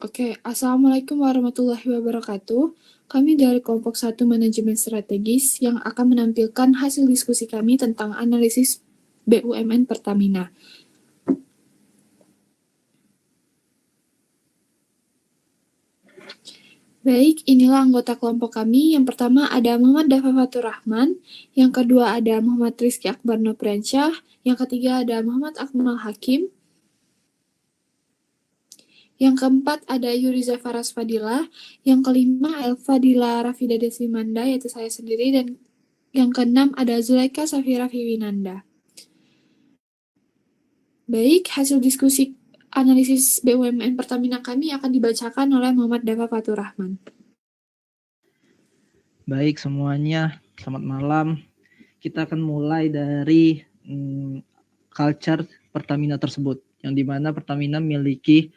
Oke, Assalamualaikum warahmatullahi wabarakatuh. Kami dari kelompok 1 Manajemen Strategis yang akan menampilkan hasil diskusi kami tentang analisis BUMN Pertamina. Baik, inilah anggota kelompok kami. Yang pertama ada Muhammad Dafa Fatur Rahman, yang kedua ada Muhammad Rizky Akbar Nopriansyah, yang ketiga ada Muhammad Akmal Hakim, yang keempat ada Yuriza Faras Fadila, yang kelima Elfadila Rafida Deslimanda, yaitu saya sendiri, dan yang keenam ada Zulaika Safira Viwinanda. Baik, hasil diskusi analisis BUMN Pertamina kami akan dibacakan oleh Muhammad Dafa Fatur Rahman. Baik semuanya, selamat malam. Kita akan mulai dari culture Pertamina tersebut, yang dimana Pertamina memiliki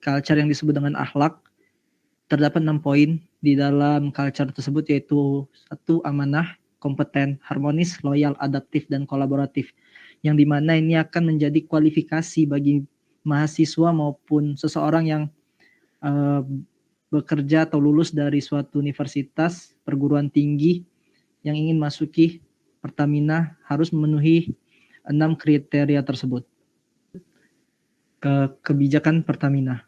culture yang disebut dengan akhlak. Terdapat 6 poin di dalam culture tersebut, yaitu 1. Amanah, kompeten, harmonis, loyal, adaptif, dan kolaboratif. Yang dimana ini akan menjadi kualifikasi bagi mahasiswa maupun seseorang yang bekerja atau lulus dari suatu universitas perguruan tinggi yang ingin masuki Pertamina harus memenuhi 6 kriteria tersebut. Kebijakan Pertamina.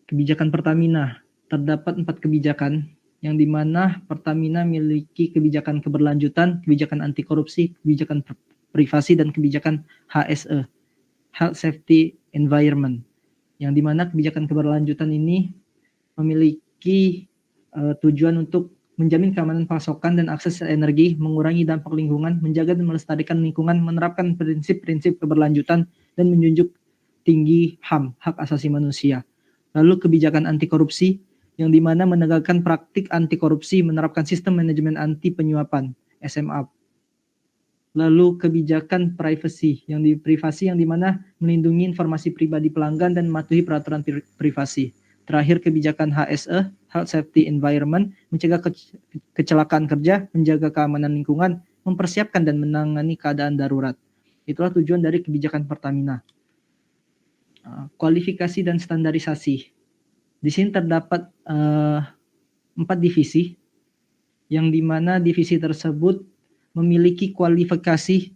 Kebijakan Pertamina, terdapat 4 kebijakan yang dimana Pertamina memiliki kebijakan keberlanjutan, kebijakan anti korupsi, kebijakan privasi, dan kebijakan HSE, Health Safety Environment. Yang dimana kebijakan keberlanjutan ini memiliki tujuan untuk menjamin keamanan pasokan dan akses energi, mengurangi dampak lingkungan, menjaga dan melestarikan lingkungan, menerapkan prinsip-prinsip keberlanjutan, dan menjunjung tinggi HAM, hak asasi manusia. Lalu kebijakan anti korupsi, yang dimana menegakkan praktik anti korupsi, menerapkan sistem manajemen anti penyuapan, SMA. Lalu kebijakan privasi, yang dimana melindungi informasi pribadi pelanggan dan mematuhi peraturan privasi. Terakhir kebijakan HSE, Health Safety Environment, mencegah kecelakaan kerja, menjaga keamanan lingkungan, mempersiapkan dan menangani keadaan darurat. Itulah tujuan dari kebijakan Pertamina. Kualifikasi dan standarisasi. Di sini terdapat 4 divisi, yang dimana divisi tersebut memiliki kualifikasi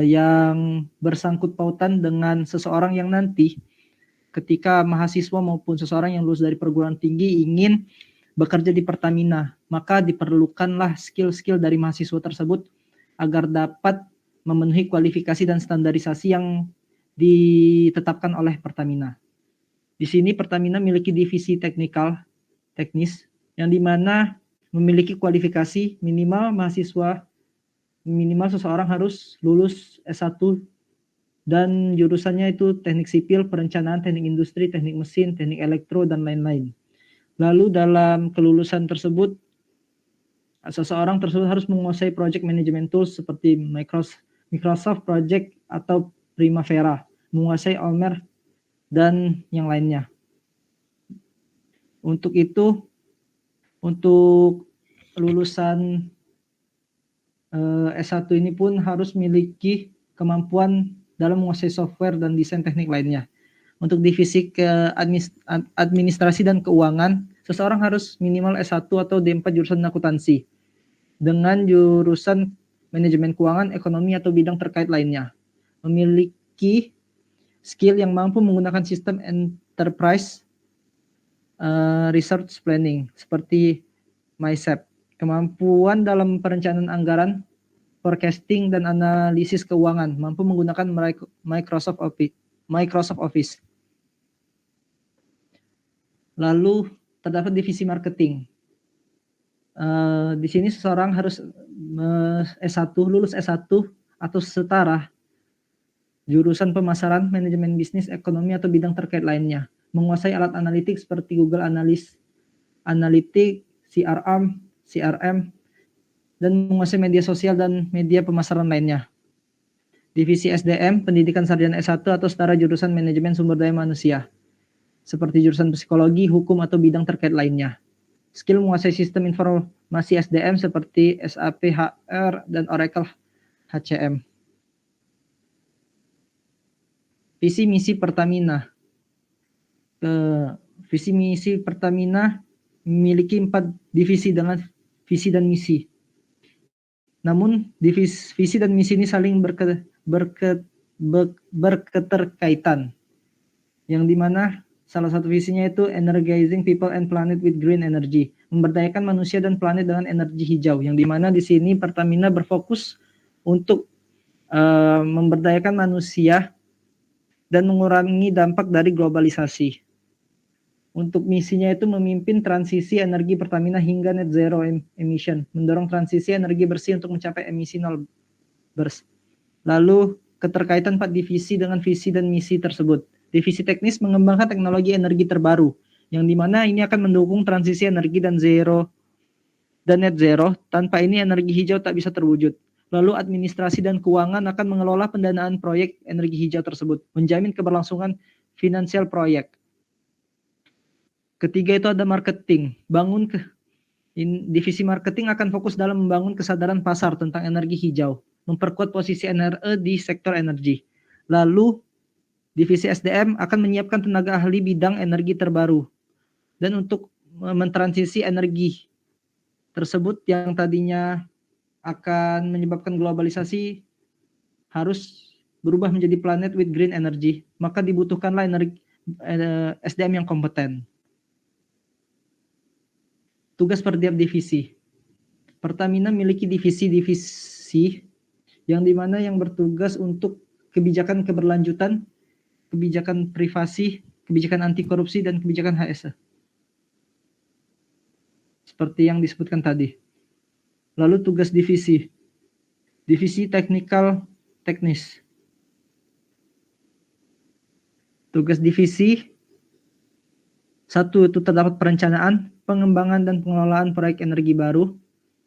yang bersangkut pautan dengan seseorang yang nanti ketika mahasiswa maupun seseorang yang lulus dari perguruan tinggi ingin bekerja di Pertamina, maka diperlukanlah skill-skill dari mahasiswa tersebut agar dapat memenuhi kualifikasi dan standarisasi yang ditetapkan oleh Pertamina. Di sini Pertamina memiliki divisi teknis, yang dimana memiliki kualifikasi minimal seseorang harus lulus S1 dan jurusannya itu teknik sipil, perencanaan, teknik industri, teknik mesin, teknik elektro, dan lain-lain. Lalu dalam kelulusan tersebut, seseorang tersebut harus menguasai project management tools seperti Microsoft Project atau Primavera, menguasai Almer, dan yang lainnya. Untuk itu, untuk lulusan S1 ini pun harus memiliki kemampuan dalam menguasai software dan desain teknik lainnya. Untuk divisi administrasi dan keuangan, seseorang harus minimal S1 atau D4 jurusan akuntansi dengan jurusan manajemen keuangan, ekonomi, atau bidang terkait lainnya. Memiliki skill yang mampu menggunakan sistem enterprise research planning seperti MySAP. Kemampuan dalam perencanaan anggaran, forecasting, dan analisis keuangan, mampu menggunakan Microsoft Office. Lalu terdapat divisi marketing. Di sini seseorang harus lulus S1 atau setara jurusan pemasaran, manajemen bisnis, ekonomi, atau bidang terkait lainnya. Menguasai alat analitik seperti Google Analytics, CRM, dan menguasai media sosial dan media pemasaran lainnya. Divisi SDM, pendidikan sarjana S1 atau setara jurusan manajemen sumber daya manusia, seperti jurusan psikologi, hukum, atau bidang terkait lainnya. Skill menguasai sistem informasi SDM seperti SAP HR dan Oracle HCM. Visi misi Pertamina. visi misi Pertamina memiliki 4 divisi dengan visi dan misi. Namun visi dan misi ini saling berketerkaitan, yang dimana salah satu visinya itu energizing people and planet with green energy, memberdayakan manusia dan planet dengan energi hijau, yang dimana di sini Pertamina berfokus untuk memberdayakan manusia dan mengurangi dampak dari globalisasi. Untuk misinya itu memimpin transisi energi Pertamina hingga net zero emission, mendorong transisi energi bersih untuk mencapai emisi nol bers. Lalu keterkaitan 4 divisi dengan visi dan misi tersebut. Divisi teknis mengembangkan teknologi energi terbaru, yang dimana ini akan mendukung transisi energi dan net zero. Tanpa ini energi hijau tak bisa terwujud. Lalu administrasi dan keuangan akan mengelola pendanaan proyek energi hijau tersebut, menjamin keberlangsungan finansial proyek. Ketiga itu ada marketing. Divisi marketing akan fokus dalam membangun kesadaran pasar tentang energi hijau, memperkuat posisi NRE di sektor energi. Lalu divisi SDM akan menyiapkan tenaga ahli bidang energi terbaru dan untuk mentransisi energi tersebut yang tadinya akan menyebabkan globalisasi harus berubah menjadi planet with green energy, maka dibutuhkanlah SDM yang kompeten. Tugas per tiap divisi. Pertamina memiliki divisi-divisi yang dimana yang bertugas untuk kebijakan keberlanjutan, kebijakan privasi, kebijakan anti korupsi, dan kebijakan HSE. Seperti yang disebutkan tadi. Lalu tugas divisi. Divisi teknikal teknis. Tugas divisi 1 itu terdapat perencanaan, pengembangan dan pengelolaan proyek energi baru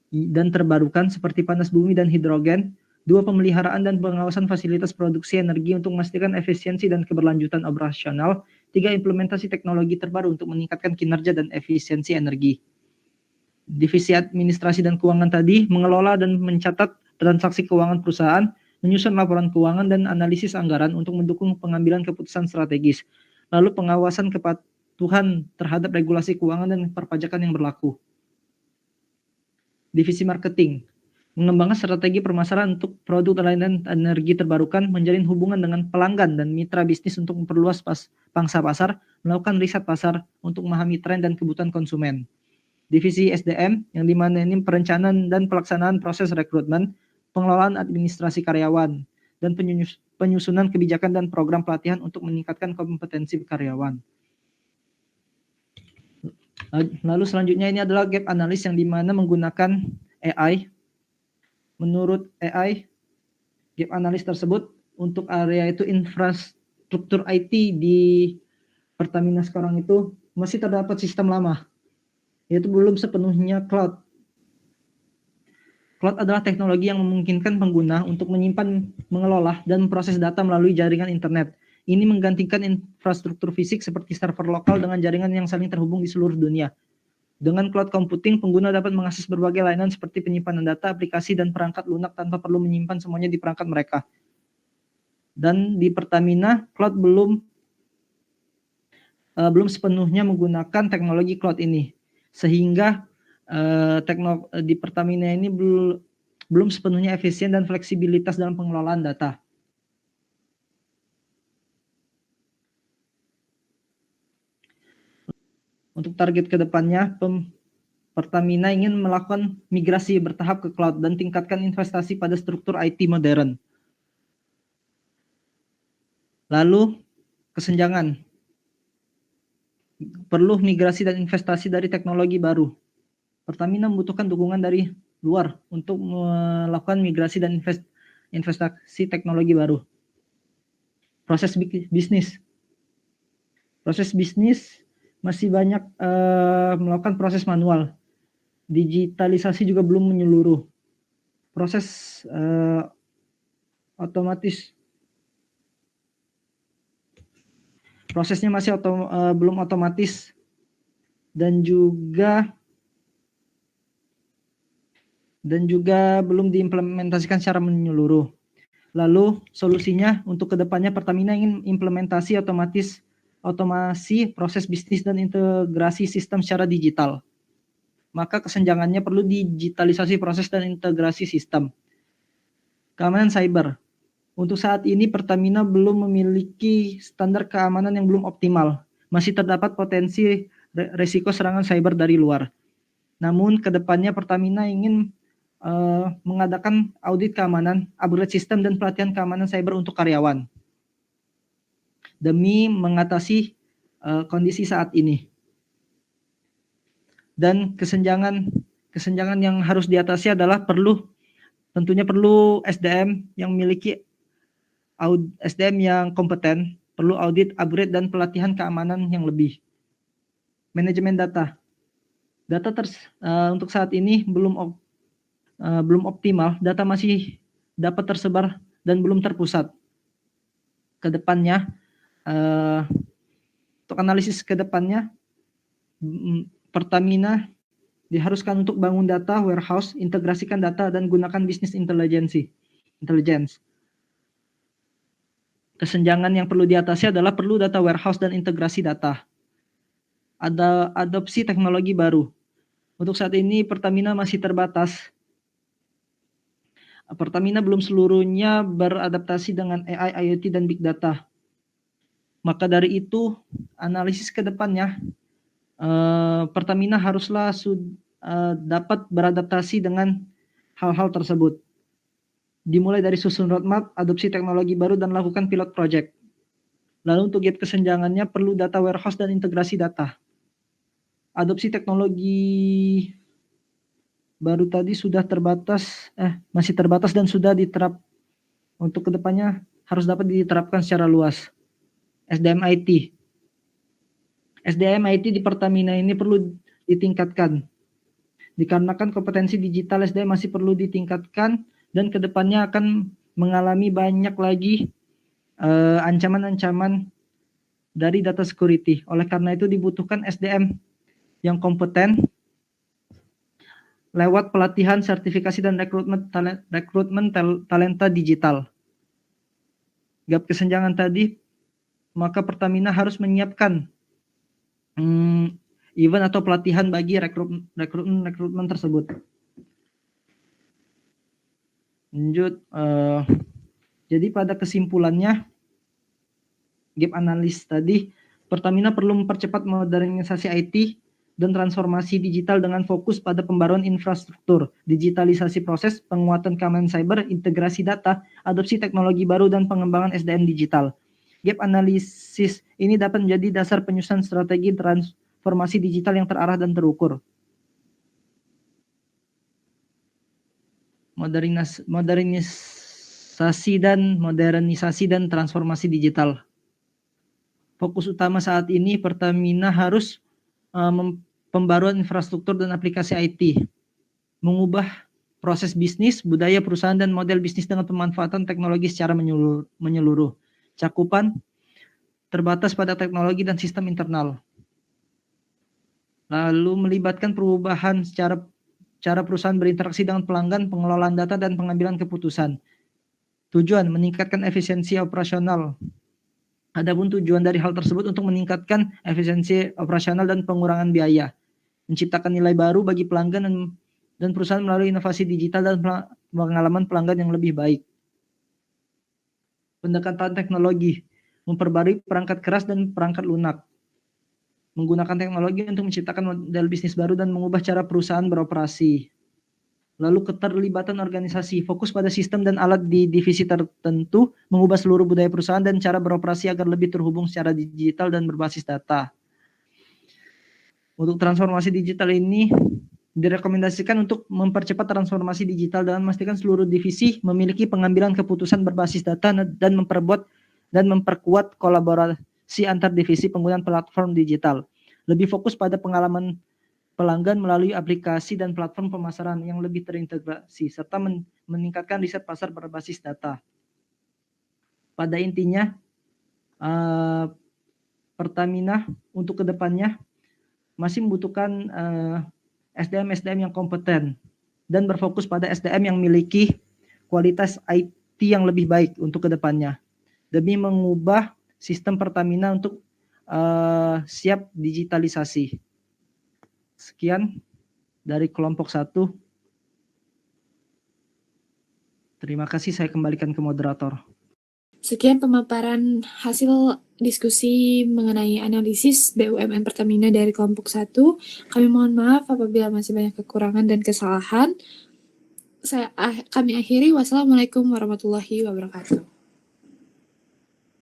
dan terbarukan seperti panas bumi dan hidrogen. 2 pemeliharaan dan pengawasan fasilitas produksi energi untuk memastikan efisiensi dan keberlanjutan operasional. 3 implementasi teknologi terbaru untuk meningkatkan kinerja dan efisiensi energi. Divisi administrasi dan keuangan tadi mengelola dan mencatat transaksi keuangan perusahaan, menyusun laporan keuangan dan analisis anggaran untuk mendukung pengambilan keputusan strategis. Lalu pengawasan kepatuhan terhadap regulasi keuangan dan perpajakan yang berlaku. Divisi marketing mengembangkan strategi pemasaran untuk produk layanan energi terbarukan, menjalin hubungan dengan pelanggan dan mitra bisnis untuk memperluas pangsa pasar, melakukan riset pasar untuk memahami tren dan kebutuhan konsumen. Divisi SDM yang dimana ini perencanaan dan pelaksanaan proses rekrutmen, pengelolaan administrasi karyawan, dan penyusunan kebijakan dan program pelatihan untuk meningkatkan kompetensi karyawan. Lalu selanjutnya ini adalah gap analysis yang dimana menggunakan AI. Menurut AI, gap analysis tersebut untuk area itu infrastruktur IT di Pertamina sekarang itu masih terdapat sistem lama, yaitu belum sepenuhnya cloud. Cloud adalah teknologi yang memungkinkan pengguna untuk menyimpan, mengelola, dan memproses data melalui jaringan internet. Ini menggantikan infrastruktur fisik seperti server lokal dengan jaringan yang saling terhubung di seluruh dunia. Dengan cloud computing, pengguna dapat mengakses berbagai layanan seperti penyimpanan data, aplikasi, dan perangkat lunak tanpa perlu menyimpan semuanya di perangkat mereka. Dan di Pertamina, cloud belum sepenuhnya menggunakan teknologi cloud ini, sehingga di Pertamina ini belum sepenuhnya efisien dan fleksibilitas dalam pengelolaan data. Untuk target ke depannya, Pertamina ingin melakukan migrasi bertahap ke cloud dan tingkatkan investasi pada struktur IT modern. Lalu, kesenjangan. Perlu migrasi dan investasi dari teknologi baru. Pertamina membutuhkan dukungan dari luar untuk melakukan migrasi dan investasi teknologi baru. Proses bisnis. Proses bisnis masih banyak melakukan proses manual. Digitalisasi juga belum menyeluruh. Proses otomatis. Prosesnya masih belum otomatis dan juga belum diimplementasikan secara menyeluruh. Lalu solusinya untuk kedepannya Pertamina ingin implementasi otomatis otomasi proses bisnis dan integrasi sistem secara digital. Maka kesenjangannya perlu digitalisasi proses dan integrasi sistem. Keamanan cyber. Untuk saat ini Pertamina belum memiliki standar keamanan yang belum optimal. Masih terdapat potensi resiko serangan cyber dari luar. Namun kedepannya Pertamina ingin mengadakan audit keamanan, upgrade sistem dan pelatihan keamanan cyber untuk karyawan demi mengatasi kondisi saat ini. Dan kesenjangan yang harus diatasi adalah tentunya perlu SDM yang memiliki SDM yang kompeten, perlu audit, upgrade, dan pelatihan keamanan yang lebih. Manajemen data. Untuk saat ini belum optimal, data masih dapat tersebar dan belum terpusat. Kedepannya, untuk analisis kedepannya, Pertamina diharuskan untuk bangun data warehouse, integrasikan data, dan gunakan bisnis intelligence. Kesenjangan yang perlu diatasi adalah perlu data warehouse dan integrasi data. Ada adopsi teknologi baru. Untuk saat ini Pertamina masih terbatas. Pertamina belum seluruhnya beradaptasi dengan AI, IoT, dan Big Data. Maka dari itu, analisis ke depannya, Pertamina haruslah dapat beradaptasi dengan hal-hal tersebut. Dimulai dari susun roadmap, adopsi teknologi baru, dan lakukan pilot project. Lalu untuk gap kesenjangannya perlu data warehouse dan integrasi data. Adopsi teknologi baru tadi masih terbatas dan sudah diterap. Untuk kedepannya harus dapat diterapkan secara luas. SDM IT. SDM IT di Pertamina ini perlu ditingkatkan. Dikarenakan kompetensi digital SDM masih perlu ditingkatkan dan kedepannya akan mengalami banyak lagi ancaman-ancaman dari data security. Oleh karena itu dibutuhkan SDM yang kompeten lewat pelatihan, sertifikasi, dan rekrutmen talenta digital. Gap kesenjangan tadi, maka Pertamina harus menyiapkan event atau pelatihan bagi rekrutmen tersebut. Lanjut, jadi pada kesimpulannya, gap analis tadi, Pertamina perlu mempercepat modernisasi IT dan transformasi digital dengan fokus pada pembaruan infrastruktur, digitalisasi proses, penguatan keamanan cyber, integrasi data, adopsi teknologi baru, dan pengembangan SDM digital. Gap analisis ini dapat menjadi dasar penyusunan strategi transformasi digital yang terarah dan terukur. Modernisasi dan transformasi digital. Fokus utama saat ini Pertamina harus pembaruan infrastruktur dan aplikasi IT, mengubah proses bisnis, budaya perusahaan, dan model bisnis dengan pemanfaatan teknologi secara menyeluruh. Cakupan terbatas pada teknologi dan sistem internal. Lalu melibatkan perubahan cara perusahaan berinteraksi dengan pelanggan, pengelolaan data, dan pengambilan keputusan. Tujuan meningkatkan efisiensi operasional. Adapun tujuan dari hal tersebut untuk meningkatkan efisiensi operasional dan pengurangan biaya, menciptakan nilai baru bagi pelanggan dan perusahaan melalui inovasi digital dan pengalaman pelanggan yang lebih baik. Pendekatan teknologi, memperbarui perangkat keras dan perangkat lunak. Menggunakan teknologi untuk menciptakan model bisnis baru dan mengubah cara perusahaan beroperasi. Lalu keterlibatan organisasi, fokus pada sistem dan alat di divisi tertentu, mengubah seluruh budaya perusahaan dan cara beroperasi agar lebih terhubung secara digital dan berbasis data. Untuk transformasi digital ini direkomendasikan untuk mempercepat transformasi digital dan memastikan seluruh divisi memiliki pengambilan keputusan berbasis data dan memperkuat kolaborasi antar divisi penggunaan platform digital. Lebih fokus pada pengalaman pelanggan melalui aplikasi dan platform pemasaran yang lebih terintegrasi serta meningkatkan riset pasar berbasis data. Pada intinya, Pertamina untuk kedepannya masih membutuhkan SDM yang kompeten dan berfokus pada SDM yang memiliki kualitas IT yang lebih baik untuk kedepannya demi mengubah sistem Pertamina untuk siap digitalisasi. Sekian dari kelompok 1. Terima kasih, saya kembalikan ke moderator. Sekian pemaparan hasil diskusi mengenai analisis BUMN Pertamina dari kelompok 1. Kami mohon maaf apabila masih banyak kekurangan dan kesalahan. Kami akhiri. Wassalamualaikum warahmatullahi wabarakatuh.